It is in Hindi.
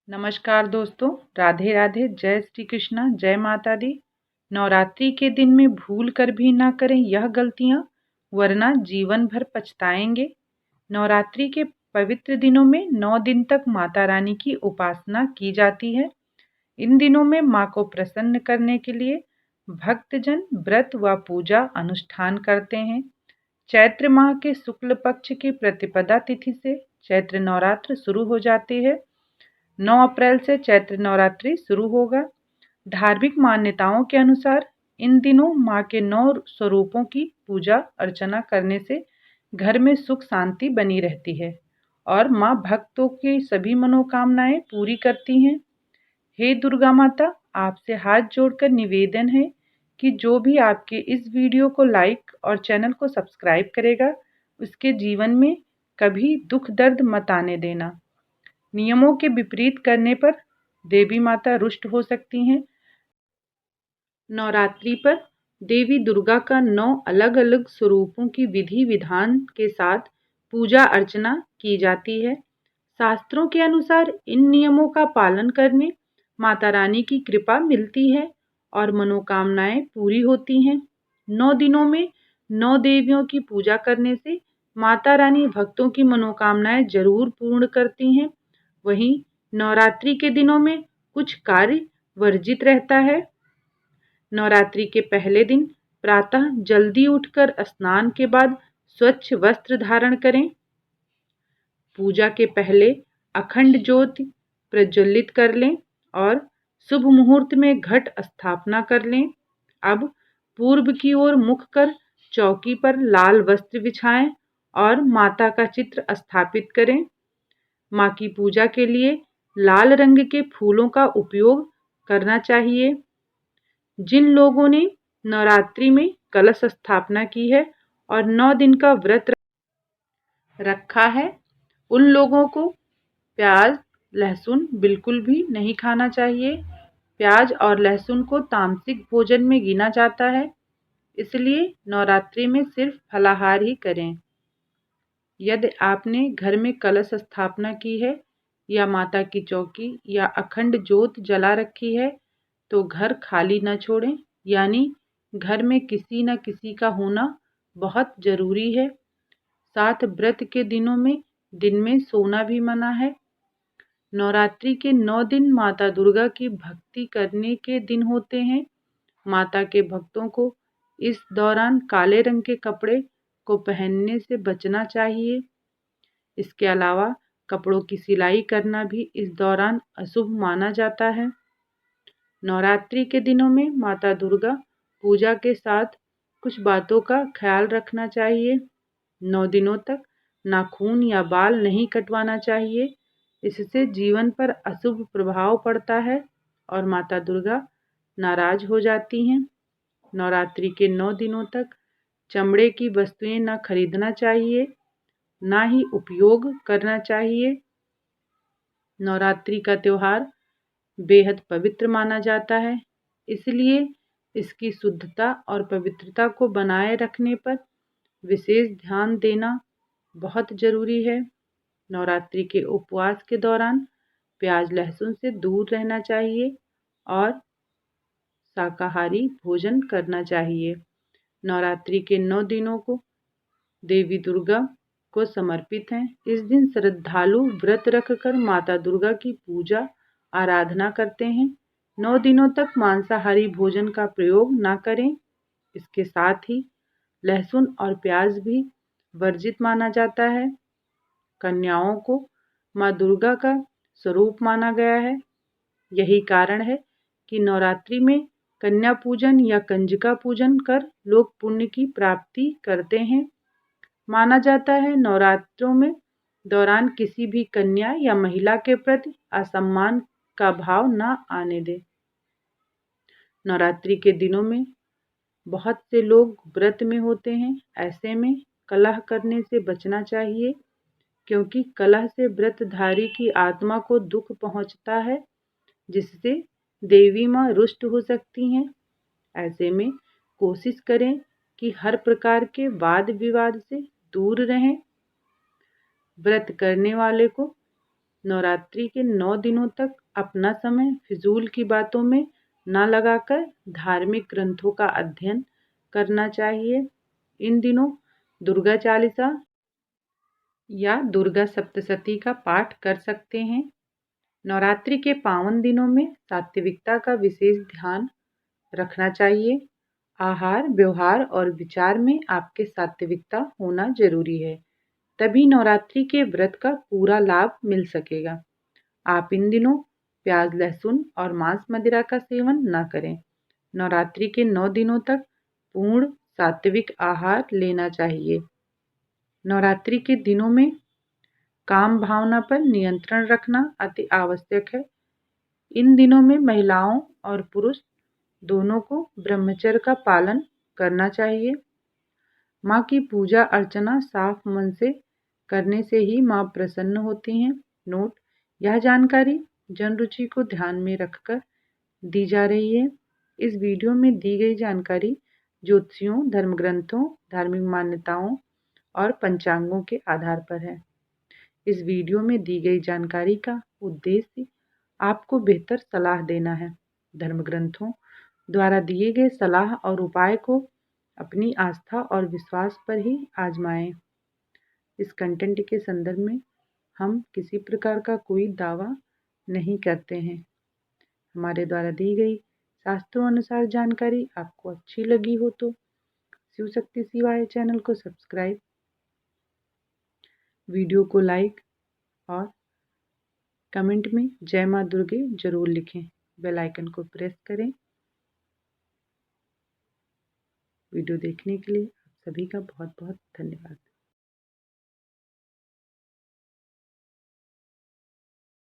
नमस्कार दोस्तों, राधे राधे। जय श्री कृष्णा, जय माता दी। नवरात्रि के दिन में भूल कर भी ना करें यह गलतियां, वरना जीवन भर पछताएंगे। नवरात्रि के पवित्र दिनों में 9 दिन तक माता रानी की उपासना की जाती है। इन दिनों में माँ को प्रसन्न करने के लिए भक्तजन व्रत व पूजा अनुष्ठान करते हैं। चैत्र माह के शुक्ल पक्ष की प्रतिपदा तिथि से चैत्र नवरात्र शुरू हो जाते हैं। 9 अप्रैल से चैत्र नवरात्रि शुरू होगा। धार्मिक मान्यताओं के अनुसार इन दिनों माँ के 9 स्वरूपों की पूजा अर्चना करने से घर में सुख शांति बनी रहती है और माँ भक्तों की सभी मनोकामनाएं पूरी करती हैं। हे दुर्गा माता, आपसे हाथ जोड़कर निवेदन है कि जो भी आपके इस वीडियो को लाइक और चैनल को सब्सक्राइब करेगा, उसके जीवन में कभी दुख दर्द मत आने देना। नियमों के विपरीत करने पर देवी माता रुष्ट हो सकती हैं। नवरात्रि पर देवी दुर्गा का 9 अलग अलग स्वरूपों की विधि विधान के साथ पूजा अर्चना की जाती है। शास्त्रों के अनुसार इन नियमों का पालन करने माता रानी की कृपा मिलती है और मनोकामनाएं पूरी होती हैं। 9 दिनों में 9 देवियों की पूजा करने से माता रानी भक्तों की मनोकामनाएं जरूर पूर्ण करती हैं। वहीं नवरात्रि के दिनों में कुछ कार्य वर्जित रहता है। नवरात्रि के पहले दिन प्रातः जल्दी उठकर स्नान के बाद स्वच्छ वस्त्र धारण करें। पूजा के पहले अखंड ज्योति प्रज्वलित कर लें और शुभ मुहूर्त में घट स्थापना कर लें। अब पूर्व की ओर मुख कर चौकी पर लाल वस्त्र बिछाएं और माता का चित्र स्थापित करें। माँ की पूजा के लिए लाल रंग के फूलों का उपयोग करना चाहिए। जिन लोगों ने नवरात्रि में कलश स्थापना की है और 9 दिन का व्रत रखा है, उन लोगों को प्याज लहसुन बिल्कुल भी नहीं खाना चाहिए। प्याज और लहसुन को तामसिक भोजन में गिना जाता है, इसलिए नवरात्रि में सिर्फ फलाहार ही करें। यदि आपने घर में कलश स्थापना की है या माता की चौकी या अखंड ज्योत जला रखी है, तो घर खाली न छोड़ें, यानी घर में किसी न किसी का होना बहुत जरूरी है। साथ व्रत के दिनों में दिन में सोना भी मना है। नवरात्रि के 9 दिन माता दुर्गा की भक्ति करने के दिन होते हैं। माता के भक्तों को इस दौरान काले रंग के कपड़े को पहनने से बचना चाहिए। इसके अलावा कपड़ों की सिलाई करना भी इस दौरान अशुभ माना जाता है। नवरात्रि के दिनों में माता दुर्गा पूजा के साथ कुछ बातों का ख्याल रखना चाहिए। 9 दिनों तक नाखून या बाल नहीं कटवाना चाहिए, इससे जीवन पर अशुभ प्रभाव पड़ता है और माता दुर्गा नाराज हो जाती हैं। नवरात्रि के 9 दिनों तक चमड़े की वस्तुएं न खरीदना चाहिए, ना ही उपयोग करना चाहिए। नवरात्रि का त्यौहार बेहद पवित्र माना जाता है, इसलिए इसकी शुद्धता और पवित्रता को बनाए रखने पर विशेष ध्यान देना बहुत जरूरी है। नवरात्रि के उपवास के दौरान प्याज लहसुन से दूर रहना चाहिए और शाकाहारी भोजन करना चाहिए। नवरात्रि के 9 दिनों को देवी दुर्गा को समर्पित हैं। इस दिन श्रद्धालु व्रत रखकर माता दुर्गा की पूजा आराधना करते हैं। 9 दिनों तक मांसाहारी भोजन का प्रयोग ना करें। इसके साथ ही लहसुन और प्याज भी वर्जित माना जाता है। कन्याओं को माँ दुर्गा का स्वरूप माना गया है। यही कारण है कि नवरात्रि में कन्या पूजन या कंजका पूजन कर लोग पुण्य की प्राप्ति करते हैं। माना जाता है नवरात्रों में दौरान किसी भी कन्या या महिला के प्रति असम्मान का भाव न आने दे। नवरात्रि के दिनों में बहुत से लोग व्रत में होते हैं, ऐसे में कलह करने से बचना चाहिए, क्योंकि कलह से व्रतधारी की आत्मा को दुख पहुंचता है, जिससे देवी माँ रुष्ट हो सकती हैं। ऐसे में कोशिश करें कि हर प्रकार के वाद विवाद से दूर रहें। व्रत करने वाले को नवरात्रि के 9 दिनों तक अपना समय फिजूल की बातों में न लगाकर धार्मिक ग्रंथों का अध्ययन करना चाहिए। इन दिनों दुर्गा चालीसा या दुर्गा सप्तशती का पाठ कर सकते हैं। नवरात्रि के पावन दिनों में सात्विकता का विशेष ध्यान रखना चाहिए। आहार, व्यवहार और विचार में आपके सात्विकता होना जरूरी है, तभी नवरात्रि के व्रत का पूरा लाभ मिल सकेगा। आप इन दिनों प्याज, लहसुन और मांस मदिरा का सेवन न करें। नवरात्रि के 9 दिनों तक पूर्ण सात्विक आहार लेना चाहिए। नवरात्रि के दिनों में काम भावना पर नियंत्रण रखना अति आवश्यक है। इन दिनों में महिलाओं और पुरुष दोनों को ब्रह्मचर्य का पालन करना चाहिए। माँ की पूजा अर्चना साफ मन से करने से ही माँ प्रसन्न होती हैं। नोट: यह जानकारी जन रुचि को ध्यान में रखकर दी जा रही है। इस वीडियो में दी गई जानकारी ज्योतिषियों, धर्मग्रंथों, धार्मिक मान्यताओं और पंचांगों के आधार पर है। इस वीडियो में दी गई जानकारी का उद्देश्य आपको बेहतर सलाह देना है। धर्मग्रंथों द्वारा दिए गए सलाह और उपाय को अपनी आस्था और विश्वास पर ही आजमाएं। इस कंटेंट के संदर्भ में हम किसी प्रकार का कोई दावा नहीं करते हैं। हमारे द्वारा दी गई शास्त्रों अनुसार जानकारी आपको अच्छी लगी हो तो शिव शक्ति शिवाय चैनल को सब्सक्राइब, वीडियो को लाइक और कमेंट में जय माँ दुर्गे जरूर लिखें। बेल आइकन को प्रेस करें। वीडियो देखने के लिए आप सभी का बहुत बहुत धन्यवाद।